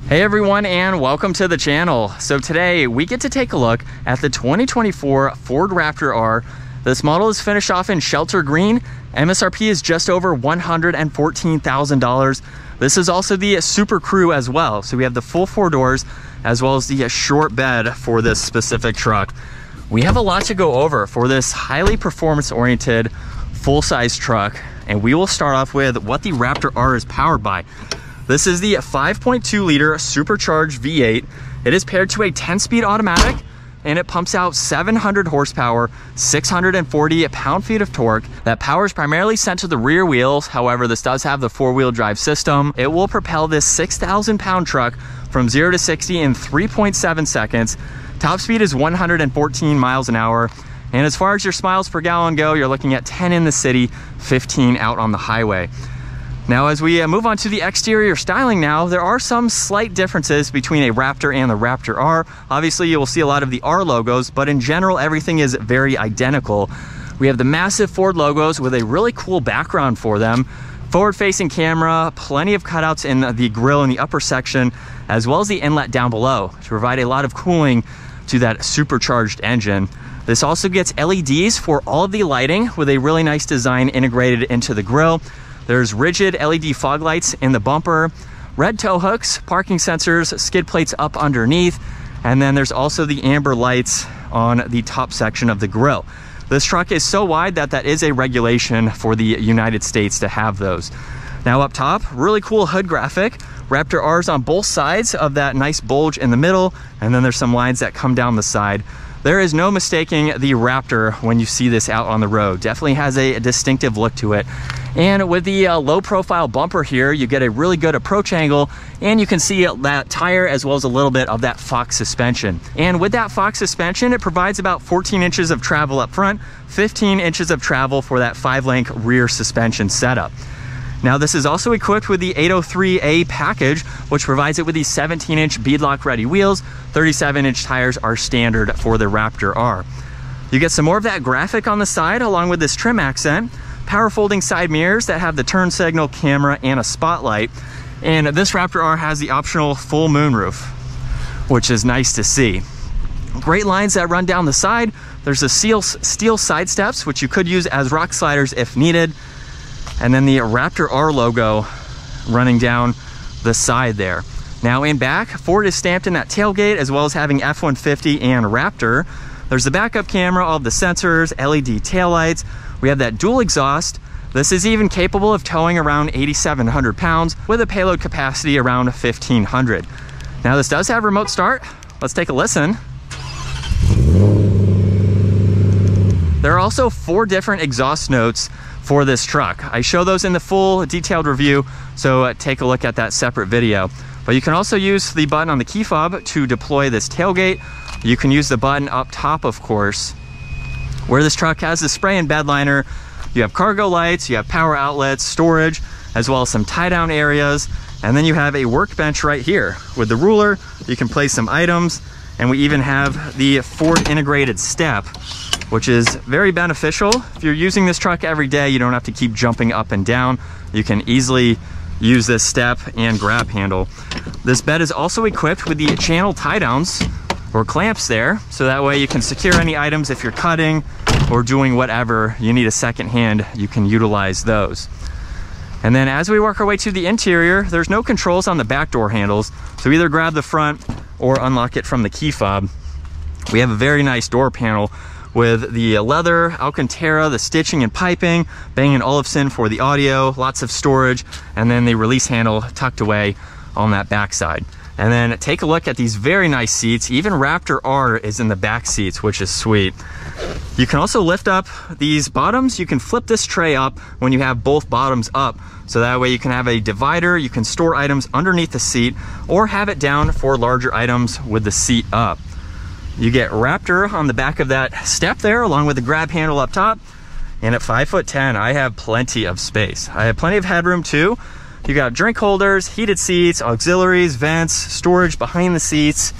Hey everyone, and welcome to the channel. So today we get to take a look at the 2024 Ford Raptor R. This model is finished off in shelter green. MSRP is just over $114,000. This is also the Super Crew as well. So we have the full four doors as well as the short bed for this specific truck. We have a lot to go over for this highly performance-oriented full-size truck, and we will start off with what the Raptor R is powered by. This is the 5.2 liter supercharged V8. It is paired to a 10-speed automatic, and it pumps out 700 horsepower, 640 pound-feet of torque. That power is primarily sent to the rear wheels. However, this does have the four-wheel drive system. It will propel this 6,000-pound truck from 0 to 60 in 3.7 seconds. Top speed is 114 miles an hour. And as far as your miles per gallon go, you're looking at 10 in the city, 15 out on the highway. Now, as we move on to the exterior styling now, there are some slight differences between a Raptor and the Raptor R. Obviously, you will see a lot of the R logos, but in general, everything is very identical. We have the massive Ford logos with a really cool background for them. Forward-facing camera, plenty of cutouts in the grille in the upper section, as well as the inlet down below to provide a lot of cooling to that supercharged engine. This also gets LEDs for all of the lighting with a really nice design integrated into the grille. There's rigid LED fog lights in the bumper, red tow hooks, parking sensors, skid plates up underneath, and then there's also the amber lights on the top section of the grille. This truck is so wide that that is a regulation for the United States to have those. Now up top, really cool hood graphic. Raptor R's on both sides of that nice bulge in the middle, and then there's some lines that come down the side. There is no mistaking the Raptor when you see this out on the road. Definitely has a distinctive look to it. And with the low profile bumper here, you get a really good approach angle, and you can see that tire as well as a little bit of that Fox suspension. And with that Fox suspension, it provides about 14 inches of travel up front, 15 inches of travel for that 5-link rear suspension setup. Now, this is also equipped with the 803A package, which provides it with these 17-inch beadlock ready wheels. 37-inch tires are standard for the Raptor R. You get some more of that graphic on the side along with this trim accent. Power folding side mirrors that have the turn signal, camera, and a spotlight. And this Raptor R has the optional full moonroof, which is nice to see. Great lines that run down the side. There's the steel side steps, which you could use as rock sliders if needed. And then the Raptor R logo running down the side there. Now in back, Ford is stamped in that tailgate, as well as having F-150 and Raptor. There's the backup camera, all of the sensors, LED taillights. We have that dual exhaust. This is even capable of towing around 8,700 pounds with a payload capacity around 1,500. Now this does have remote start. Let's take a listen. There are also 4 different exhaust notes for this truck. I show those in the full detailed review, so take a look at that separate video. But you can also use the button on the key fob to deploy this tailgate. You can use the button up top, of course, where this truck has the spray and bed liner. You have cargo lights, you have power outlets, storage, as well as some tie-down areas. And then you have a workbench right here. With the ruler, you can place some items, and we even have the Ford integrated step, which is very beneficial. If you're using this truck every day, you don't have to keep jumping up and down. You can easily use this step and grab handle. This bed is also equipped with the channel tie downs or clamps there, so that way you can secure any items if you're cutting or doing whatever you need a second hand, you can utilize those. And then as we work our way to the interior, there's no controls on the back door handles, so either grab the front or unlock it from the key fob. We have a very nice door panel with the leather, alcantara, the stitching and piping, Bang and Olufson for the audio, lots of storage, and then the release handle tucked away on that backside. And then take a look at these very nice seats. Even Raptor R is in the back seats, which is sweet. You can also lift up these bottoms. You can flip this tray up when you have both bottoms up. So that way you can have a divider, you can store items underneath the seat, or have it down for larger items with the seat up. You get Raptor on the back of that step there, along with the grab handle up top. And at 5'10", I have plenty of space. I have plenty of headroom too. You got drink holders, heated seats, auxiliaries, vents, storage behind the seats.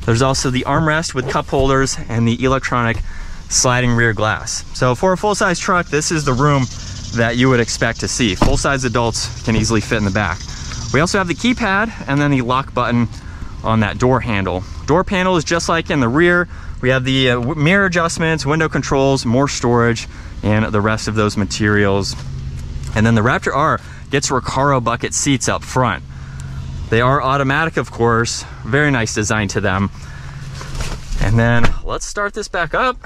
There's also the armrest with cup holders and the electronic sliding rear glass. So for a full-size truck, this is the room that you would expect to see. Full-size adults can easily fit in the back. We also have the keypad and then the lock button on that door handle. Door panel is just like in the rear. We have the mirror adjustments, window controls, more storage, and the rest of those materials. And then the Raptor R gets recaro bucket seats up front. They are automatic, of course. Very nice design to them. And then let's start this back up.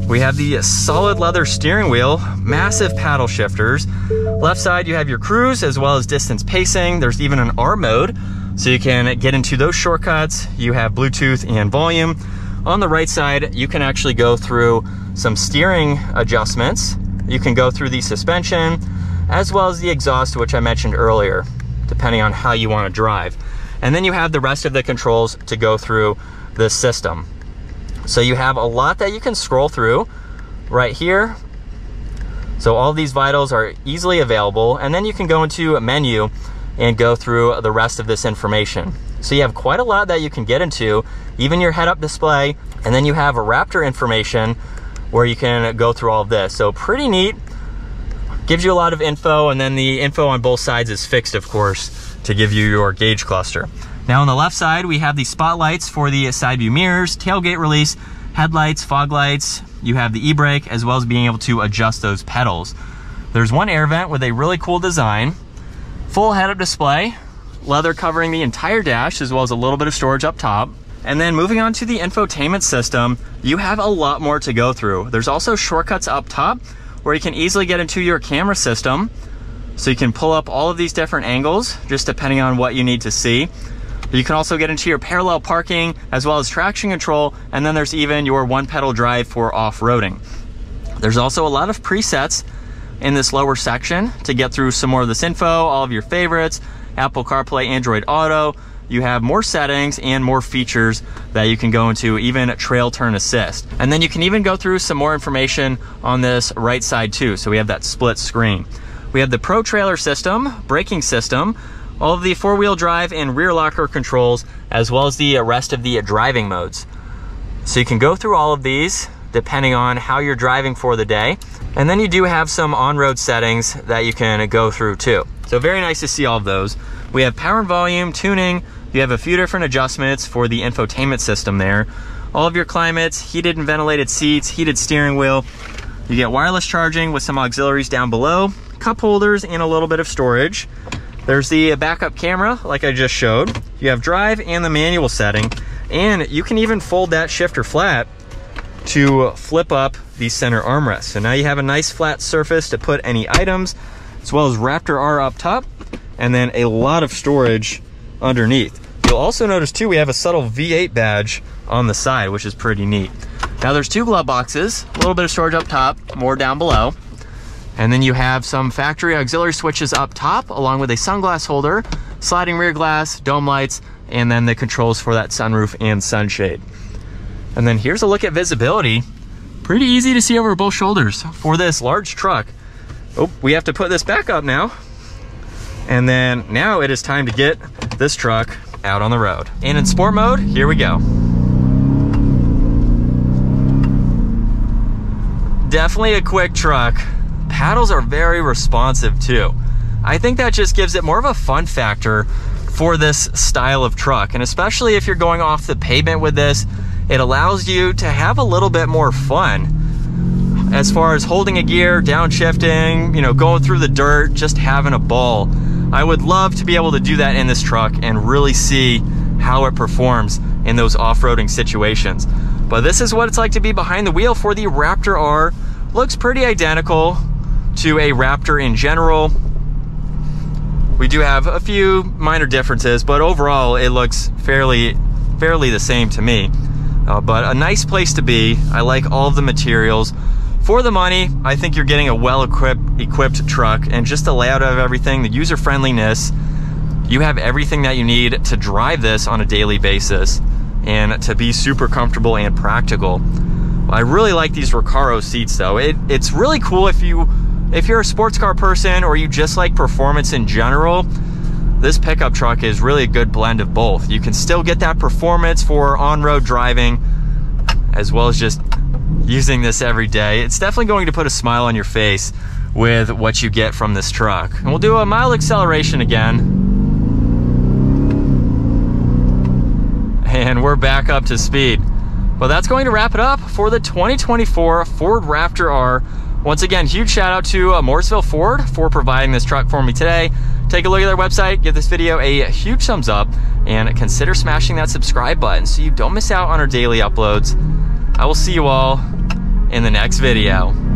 We have the solid leather steering wheel, massive paddle shifters. Left side, you have your cruise as well as distance pacing. There's even an R mode, so you can get into those shortcuts. You have Bluetooth and volume. On the right side, you can actually go through some steering adjustments. You can go through the suspension, as well as the exhaust, which I mentioned earlier, depending on how you want to drive. And then you have the rest of the controls to go through this system. So you have a lot that you can scroll through right here. So all these vitals are easily available, and then you can go into a menu and go through the rest of this information. So you have quite a lot that you can get into, even your head-up display, and then you have a Raptor information where you can go through all of this. So pretty neat, gives you a lot of info, and then the info on both sides is fixed, of course, to give you your gauge cluster. Now on the left side, we have the spotlights for the side view mirrors, tailgate release, headlights, fog lights. You have the e-brake, as well as being able to adjust those pedals. There's one air vent with a really cool design, full head-up display, leather covering the entire dash, as well as a little bit of storage up top. And then moving on to the infotainment system, you have a lot more to go through. There's also shortcuts up top where you can easily get into your camera system. So you can pull up all of these different angles, just depending on what you need to see. You can also get into your parallel parking, as well as traction control, and then there's even your one pedal drive for off-roading. There's also a lot of presets in this lower section to get through some more of this info, all of your favorites, Apple CarPlay, Android Auto. You have more settings and more features that you can go into, even trail turn assist. And then you can even go through some more information on this right side too. So we have that split screen. We have the Pro Trailer system, braking system, all of the four-wheel drive and rear locker controls, as well as the rest of the driving modes. So you can go through all of these depending on how you're driving for the day. And then you do have some on-road settings that you can go through too. So very nice to see all of those. We have power and volume, tuning. You have a few different adjustments for the infotainment system there. All of your climates, heated and ventilated seats, heated steering wheel. You get wireless charging with some auxiliaries down below, cup holders, and a little bit of storage. There's the backup camera, like I just showed. You have drive and the manual setting, and you can even fold that shifter flat to flip up the center armrest. So now you have a nice flat surface to put any items, as well as Raptor R up top, and then a lot of storage underneath. You'll also notice too, we have a subtle V8 badge on the side, which is pretty neat. Now there's two glove boxes, a little bit of storage up top, more down below. And then you have some factory auxiliary switches up top, along with a sunglass holder, sliding rear glass, dome lights, and then the controls for that sunroof and sunshade. And then here's a look at visibility. Pretty easy to see over both shoulders for this large truck. Oh, we have to put this back up now. And then now it is time to get this truck out on the road. And in sport mode, here we go. Definitely a quick truck. Paddles are very responsive too. I think that just gives it more of a fun factor for this style of truck. And especially if you're going off the pavement with this, it allows you to have a little bit more fun as far as holding a gear, downshifting, you know, going through the dirt, just having a ball. I would love to be able to do that in this truck and really see how it performs in those off-roading situations. But this is what it's like to be behind the wheel for the Raptor R. Looks pretty identical to a Raptor in general. We do have a few minor differences, but overall it looks fairly the same to me. But a nice place to be. I like all of the materials. For the money, I think you're getting a well-equipped truck, and just the layout of everything, the user-friendliness, you have everything that you need to drive this on a daily basis and to be super comfortable and practical. I really like these recaro seats though. It's really cool if you're a sports car person or you just like performance in general. This pickup truck is really a good blend of both. You can still get that performance for on-road driving as well as just using this every day. It's definitely going to put a smile on your face with what you get from this truck. And we'll do a mild acceleration again. And we're back up to speed. But that's going to wrap it up for the 2024 Ford Raptor R. Once again, huge shout out to Mooresville Ford for providing this truck for me today. Take a look at their website, give this video a huge thumbs up, and consider smashing that subscribe button so you don't miss out on our daily uploads. I will see you all in the next video.